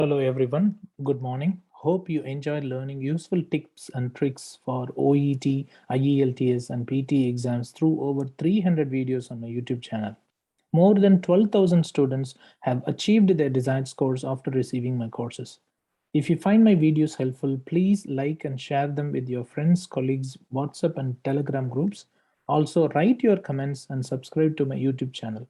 Hello everyone, good morning. Hope you enjoyed learning useful tips and tricks for OET, IELTS and PT exams through over 300 videos on my YouTube channel. More than 12,000 students have achieved their desired scores after receiving my courses. If you find my videos helpful, please like and share them with your friends, colleagues, WhatsApp and Telegram groups. Also, write your comments and subscribe to my YouTube channel.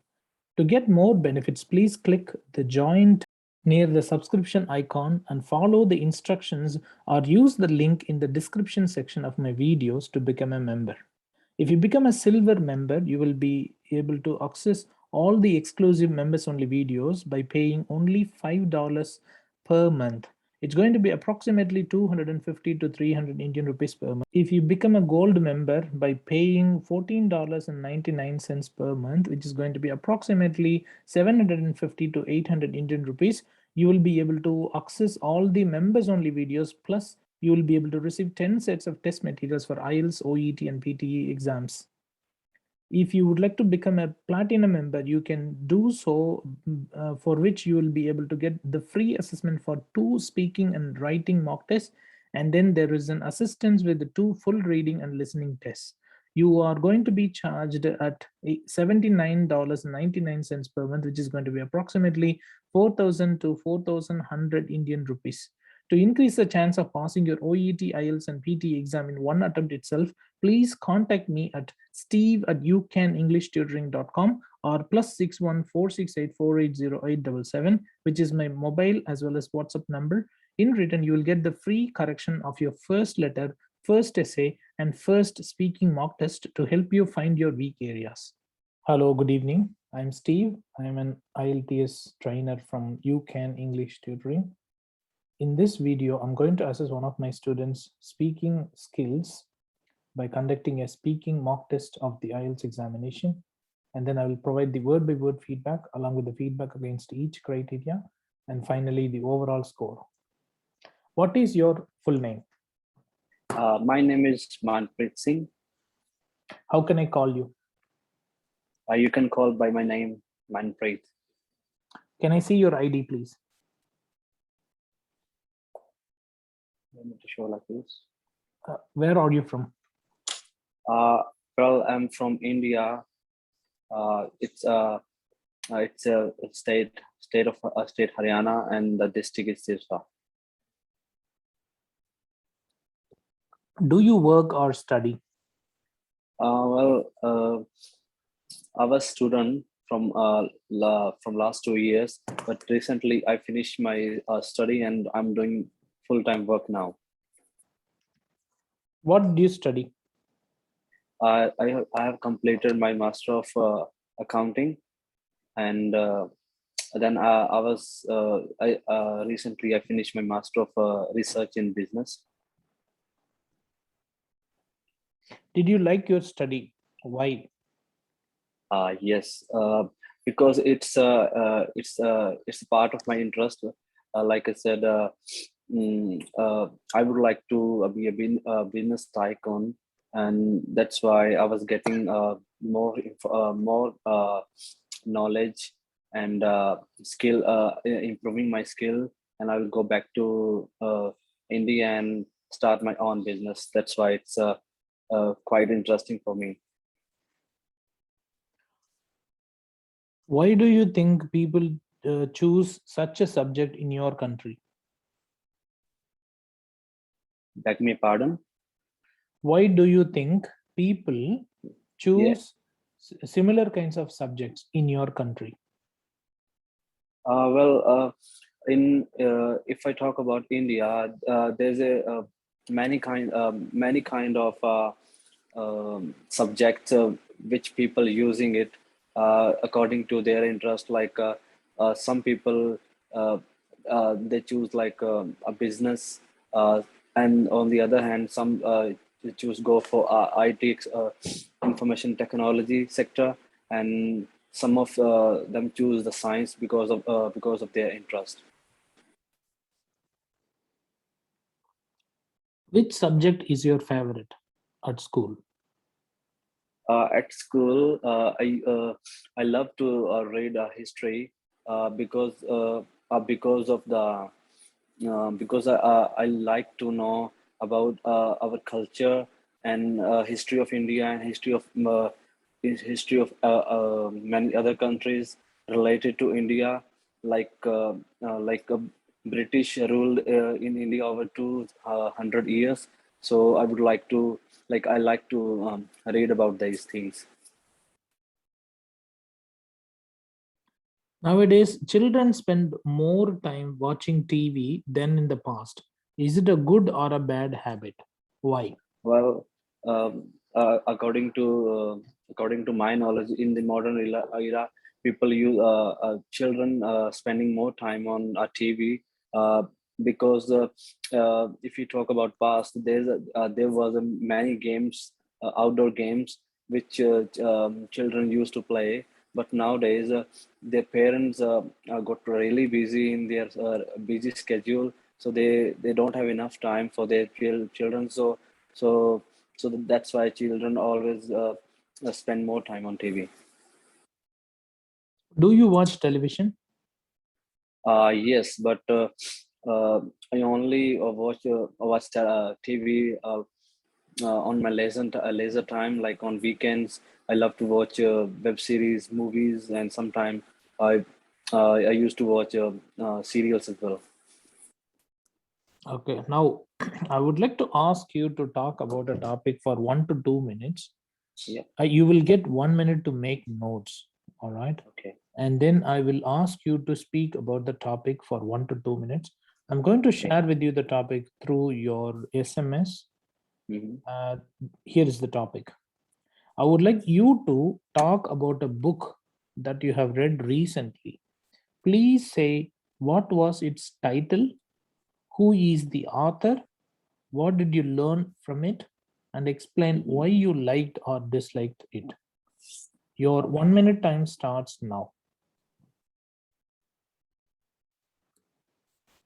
To get more benefits, please click the join near the subscription icon and follow the instructions or use the link in the description section of my videos to become a member. If you become a silver member, you will be able to access all the exclusive members only videos by paying only $5 per month. It's going to be approximately 250 to 300 Indian rupees per month. If you become a gold member by paying $14.99 per month, which is going to be approximately 750 to 800 Indian rupees, you will be able to access all the members only videos, plus you will be able to receive 10 sets of test materials for IELTS, OET and PTE exams. If you would like to become a platinum member, you can do so, for which you will be able to get the free assessment for 2 speaking and writing mock tests, and then there is an assistance with the 2 full reading and listening tests. You are going to be charged at $79.99 per month, which is going to be approximately 4,000 to 4,100 Indian rupees. To increase the chance of passing your OET, IELTS and PT exam in one attempt itself, please contact me at steve@ucanenglishtutoring.com or +61 468 480 877, which is my mobile as well as WhatsApp number. In return, you will get the free correction of your first letter, first essay, and first speaking mock test to help you find your weak areas. Hello, good evening. I'm Steve. I'm an IELTS trainer from UCAN English Tutoring. In this video, I'm going to assess one of my students' speaking skills by conducting a speaking mock test of the IELTS examination. And then I will provide the word-by-word feedback along with the feedback against each criteria, and finally the overall score. What is your full name? My name is Manpreet Singh. How can I call you? You can call by my name, Manpreet. Can I see your ID, please? Let me show like this. Where are you from? Well, I'm from India. It's a state Haryana, and the district is Sirsa. Do you work or study? I was student from last 2 years, but recently I finished my study and I'm doing full-time work now. What do you study? I have completed my Master of Accounting, and then recently I finished my Master of Research in Business. Did you like your study? Why? Yes, because it's a part of my interest. Like I said, I would like to be a business tycoon, and that's why I was getting more knowledge and skill, improving my skill, and I will go back to India and start my own business. That's why it's quite interesting for me. Why do you think people choose such a subject in your country? Beg me pardon? Why do you think people choose similar kinds of subjects in your country? If I talk about India, there's many kind of subjects which people using it according to their interest. Like some people they choose like a business, and on the other hand, some they choose go for IT, information technology sector, and some of them choose the science because of their interest. Which subject is your favorite at school? At school, I love to read history because of the because I like to know about our culture and history of India and history of many other countries related to India, like British ruled in India over 200 years. So I would like to I like to read about these things. Nowadays, children spend more time watching TV than in the past. Is it a good or a bad habit? Why? Well, according to my knowledge, in the modern era people use children spending more time on TV because if you talk about past, there was many games, outdoor games which children used to play. But nowadays, their parents got really busy in their busy schedule, so they don't have enough time for their children. So that's why children always spend more time on TV. Do you watch television? Yes, but I only watch TV on my leisure time, like on weekends. I love to watch web series, movies, and sometimes I I used to watch serials as well. Okay, now I would like to ask you to talk about a topic for 1 to 2 minutes. Yeah. You will get 1 minute to make notes. All right. Okay. And then I will ask you to speak about the topic for 1 to 2 minutes. I'm going to Okay. share with you the topic through your SMS. Hmm. Uh, Here is the topic. I would like you to talk about a book that you have read recently. Please say what was its title, who is the author, what did you learn from it, and explain Hmm. why you liked or disliked it. Your Okay. 1 minute time starts now.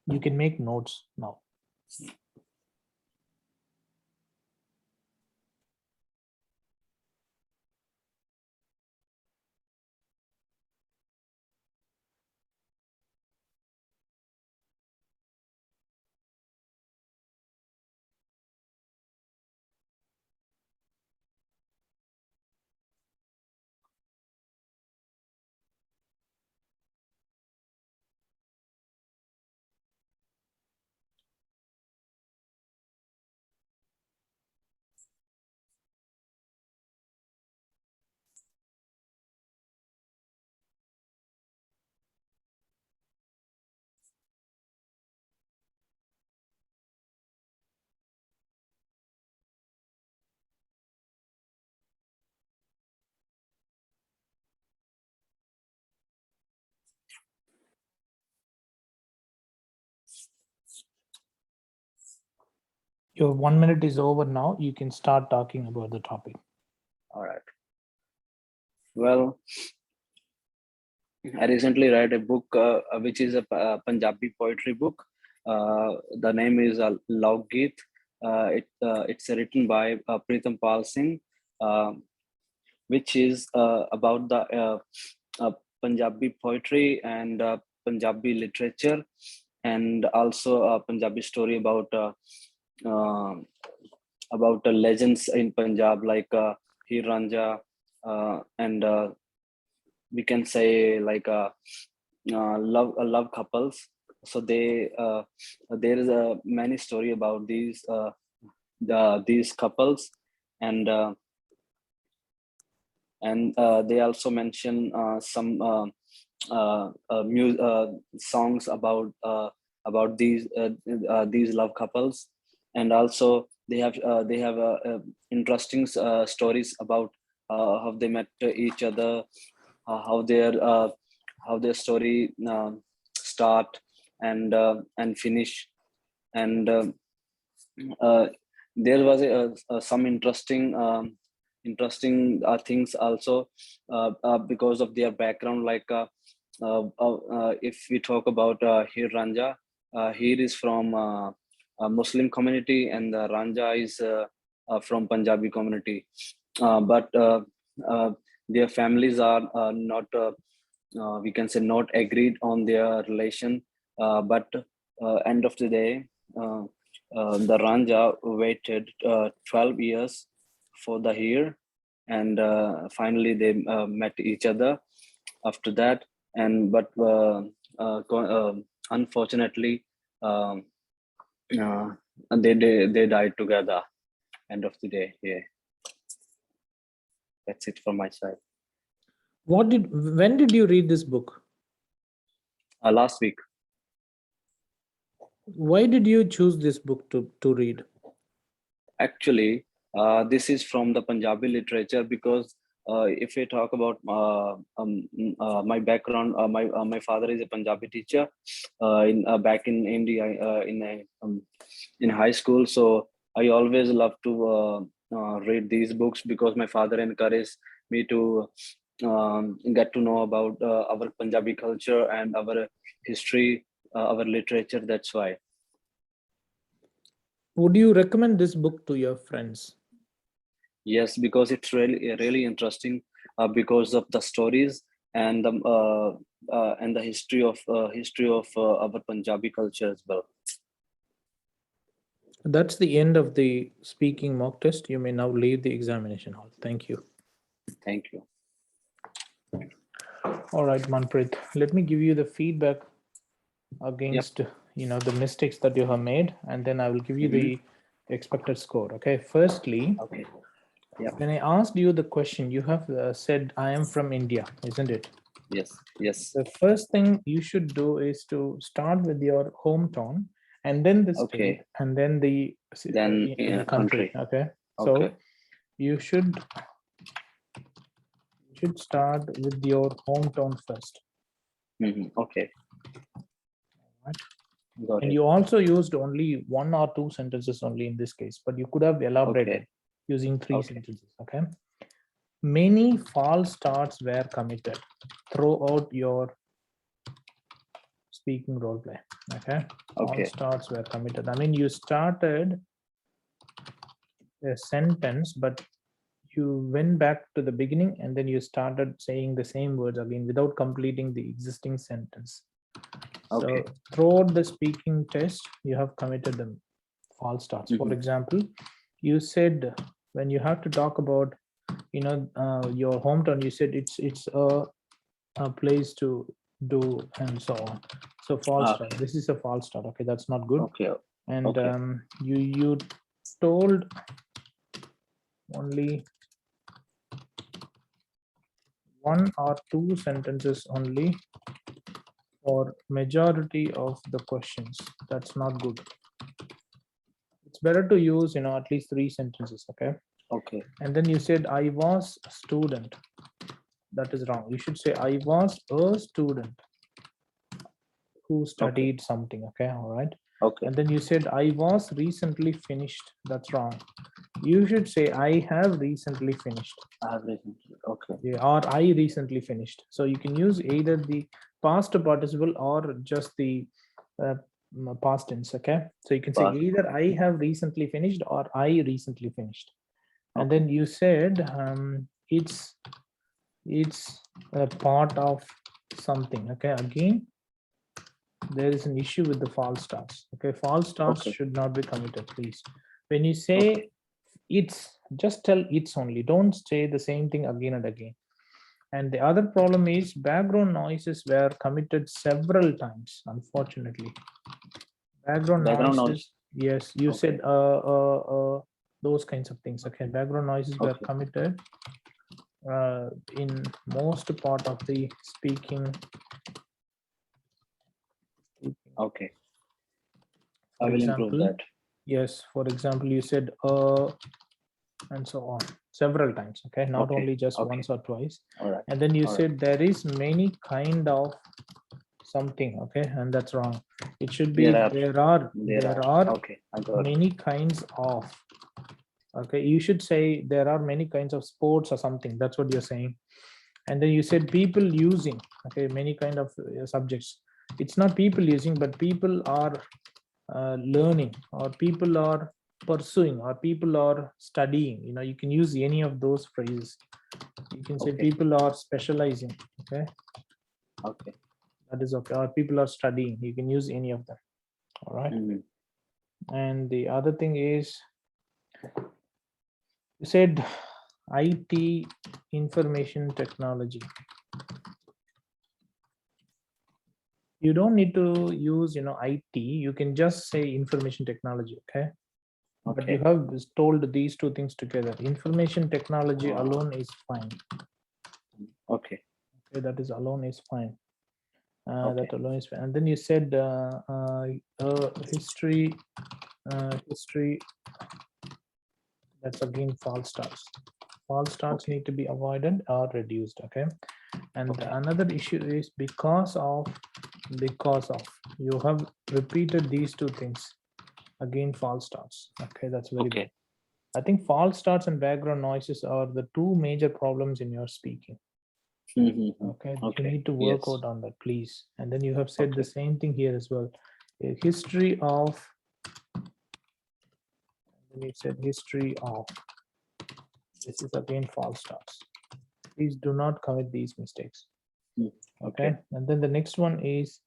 You can make notes now. Your 1 minute is over now. You can start talking about the topic. All right. Well, I recently read a book which is a Punjabi poetry book. The name is Log Geet. It's written by Pritam Pal Singh, uh, which is about the uh, Punjabi poetry and Punjabi literature, and also a Punjabi story uh, about the legends in Punjab like Hir Ranja and we can say like love couples. So there is a many story about these couples, and they also mention some songs about these love couples, and also they have interesting stories about how they met each other, uh, how their uh, how their story start and finish, and uh, there was some interesting things also because of their background, like if we talk about Hir Ranja, Hir is from a Muslim community and Ranja is from Punjabi community, but uh, their families are not we can say not agreed on their relation, but end of the day, the Ranja waited 12 years for the heir, and finally they met each other after that. And but unfortunately, um, uh, they died together. End of the day, yeah. That's it from my side. When did you read this book? Last week. Why did you choose this book to read? Actually, this is from the Punjabi literature because if we talk about my background, my father is a Punjabi teacher in back in India in high school. So I always love to read these books because my father encouraged me to get to know about our Punjabi culture and our history, our literature. That's why. Would you recommend this book to your friends? Yes, because it's really interesting because of the stories and the history of our Punjabi culture as well. That's the end of the speaking mock test. You may now leave the examination hall. Thank you. Thank you. All right, Manpreet, let me give you the feedback against the mistakes that you have made, and then I will give you the expected score. Okay, firstly, Okay. Yeah. when I asked you the question, you have said I am from India, isn't it? Yes. Yes. The first thing you should do is to start with your hometown, and then the state, Okay. and then the Then country. country. Okay, so Okay. you should start with your hometown first. Okay. Right? Got And it. you also used only one or two sentences only in this case, but you could have elaborated Okay. using three Okay. sentences. Okay. Many false starts were committed throughout your speaking role play. Okay. Okay. False starts were committed. I mean, you started a sentence, but you went back to the beginning and then you started saying the same words again without completing the existing sentence. Okay. So throughout the speaking test, you have committed the false starts. For example, you said when you have to talk about your hometown, you said it's a place to do and so on. So false start. Okay. This is a false start. Okay, that's not good. Okay. And Okay. you told only one or two sentences only for majority of the questions. That's not good. It's better to use at least three sentences. Okay. Okay. And then you said I was a student. That is wrong. You should say I was a student who studied something. Okay. All right. Okay. And then you said I was recently finished. That's wrong. You should say I have recently finished. I have recently. Okay. Or I recently finished. So you can use either the past participle or just the past tense. Okay. So you can say Past. either I have recently finished or I recently finished. And Okay. then you said it's a part of something. Okay. Again, there is an issue with the false starts. Okay. False starts Okay. should not be committed, please. When you say Okay. it's, just tell it's only. Don't say the same thing again and again. And the other problem is background noises were committed several times, unfortunately. Background Background noises, noise. yes, you Okay. said those kinds of things. Okay, background noises were Okay. committed in most part of the speaking. Okay. I For will improve example, that. yes, for example, you said and so on several times. Okay, not Okay. only just Okay. once or twice. All right. And then you All right. said there is many kind of something. Okay, and that's wrong. It should be there are Okay. I got it. many kinds of. Okay, you should say there are many kinds of sports or something. That's what you're saying. And then you said people using. Okay, many kind of subjects. It's not people using, but people are learning, or people are pursuing, or people are studying. You can use any of those phrases. You can say Okay. people are specializing. Okay. Okay. That is okay. Or people are studying. You can use any of them. All right. Mhm. And the other thing is, you said IT, information technology. You don't need to use, IT. You can just say information technology, okay? But you Okay. have told these two things together. Information technology Uh, alone is fine. okay. Okay, that is alone is fine. That Okay. alone is fine. And then you said history, history. That's again false starts. False starts Okay. need to be avoided or reduced. Okay. And Okay. another issue is because of you have repeated these two things. Again, false starts. Okay, that's very bad. Okay. I think false starts and background noises are the two major problems in your speaking. Mhm. Okay, you Okay. need to work Yes. out on that, please. And then you have said the Okay. same thing here as well. A history of, then you said history of. This is again false starts. Please do not commit these mistakes. Mm. Okay, Okay. and then the next one is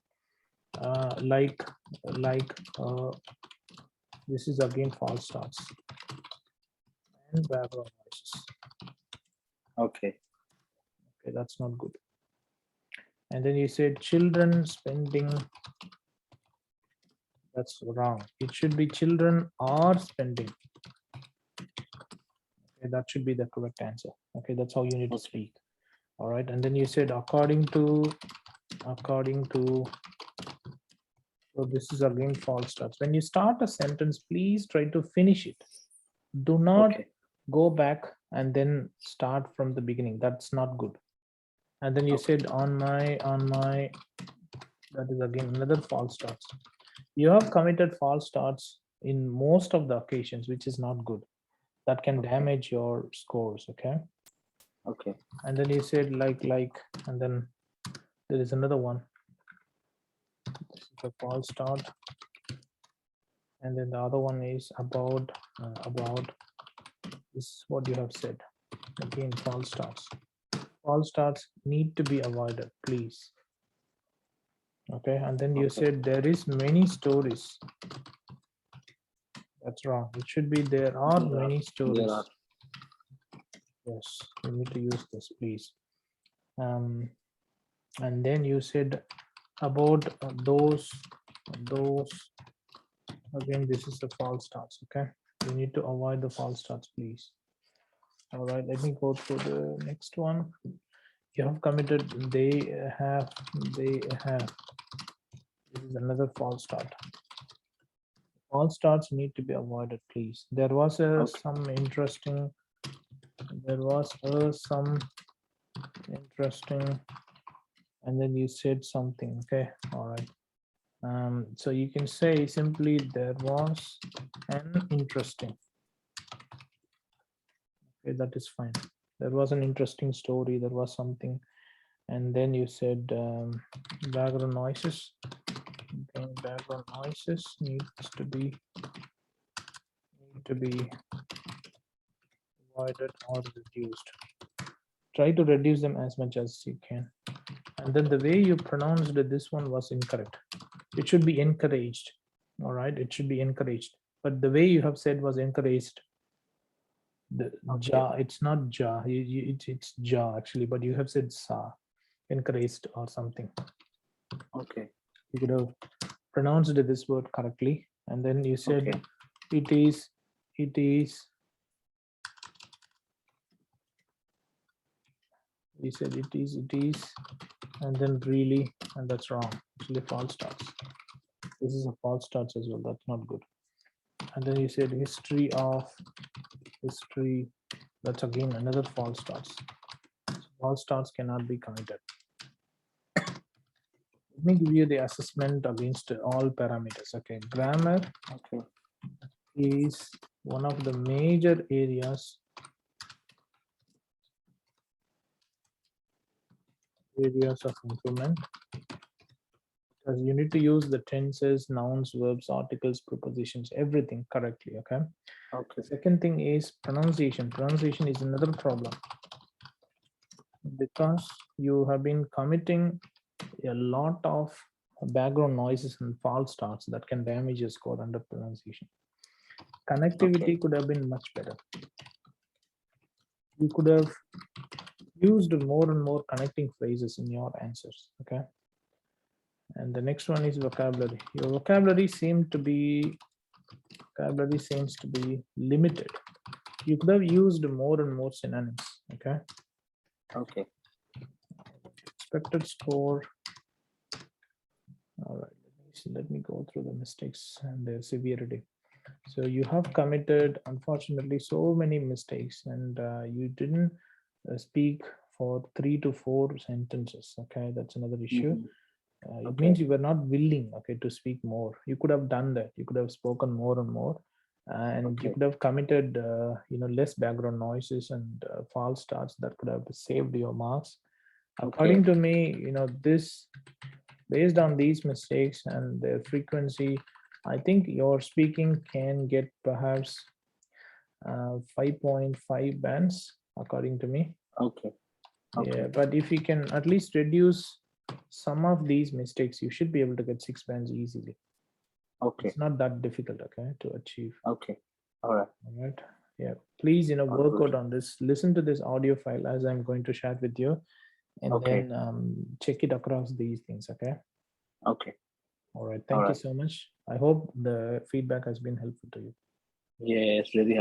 like uh, this is again false starts and background noises. Okay. Okay, that's not good. And then you said children spending. That's wrong. It should be children are spending. Okay, that should be the correct answer. Okay, that's how you need to Okay. speak. All right, and then you said according to, so this is again false starts. When you start a sentence, please try to finish it. Do not Okay. go back and then start from the beginning. That's not good. And then you Okay. said on my, that is again another false starts. You have committed false starts in most of the occasions, which is not good. That can Okay. damage your scores. Okay. Okay. And then you said like, and then there is another one. This is a false start. And then the other one is about, this is what you have said. Again, false starts. False starts need to be avoided, please. Okay, and then you Okay. said there is many stories. That's wrong. It should be there are There are. many There stories. are. Yes, you need to use this, please. And then you said about those. Again, this is the false starts. Okay, you need to avoid the false starts, please. All right, let me go through the next one. You have committed they have. This is another false start. False starts need to be avoided, please. There was Okay. some interesting, and then you said something. Okay, all right. So you can say simply there was an interesting. Okay, that is fine. There was an interesting story. There was something, and then you said background noises. Okay, background noises needs to be avoided or reduced. Try to reduce them as much as you can. And then the way you pronounced it, this one was incorrect. It should be encouraged. All right, it should be encouraged. But the way you have said was encouraged. The Okay. ja, it's not ja. It's ja actually, but you have said sa, encouraged or something. Okay. You could have pronounced this word correctly, and then you said Okay. it is. You said it is, and then really, and that's wrong. Actually, false starts. This is a false starts as well. That's not good. And then you said history of, that's again another false starts. False starts cannot be committed. Let me give you the assessment against all parameters. Okay, grammar Okay. is one of the major areas of improvement, because you need to use the tenses, nouns, verbs, articles, prepositions, everything correctly. Okay. Okay. The second thing is pronunciation. Pronunciation is another problem, because you have been committing a lot of background noises and false starts that can damage your score under pronunciation. Okay. Connectivity could have been much better. You could have used more and more connecting phrases in your answers. Okay. And the next one is vocabulary. Your vocabulary seems to be limited. You could have used more and more synonyms. Okay. Okay. Expected score. All right. Let me go through the mistakes and their severity. So you have committed, unfortunately, so many mistakes, and you didn't speak for 3 to 4 sentences. Okay, that's another issue. Mhm. It Okay. means you were not willing, okay, to speak more. You could have done that. You could have spoken more and more, and you Okay. could have committed, less background noises and false starts that could have saved your marks. Okay. According to me, this, based on these mistakes and their frequency, I think your speaking can get perhaps 5.5 bands, according to me. Okay. Okay. Yeah, but if you can at least reduce some of these mistakes, you should be able to get 6 bands easily. Okay. It's not that difficult, okay, to achieve. Okay. All right. All right. Yeah. Please, All work good. out on this. Listen to this audio file as I'm going to share with you, and Okay. then check it across these things. Okay. Okay. All right. All Thank you right. so much. I hope the feedback has been helpful to you. Yeah, it's really helpful.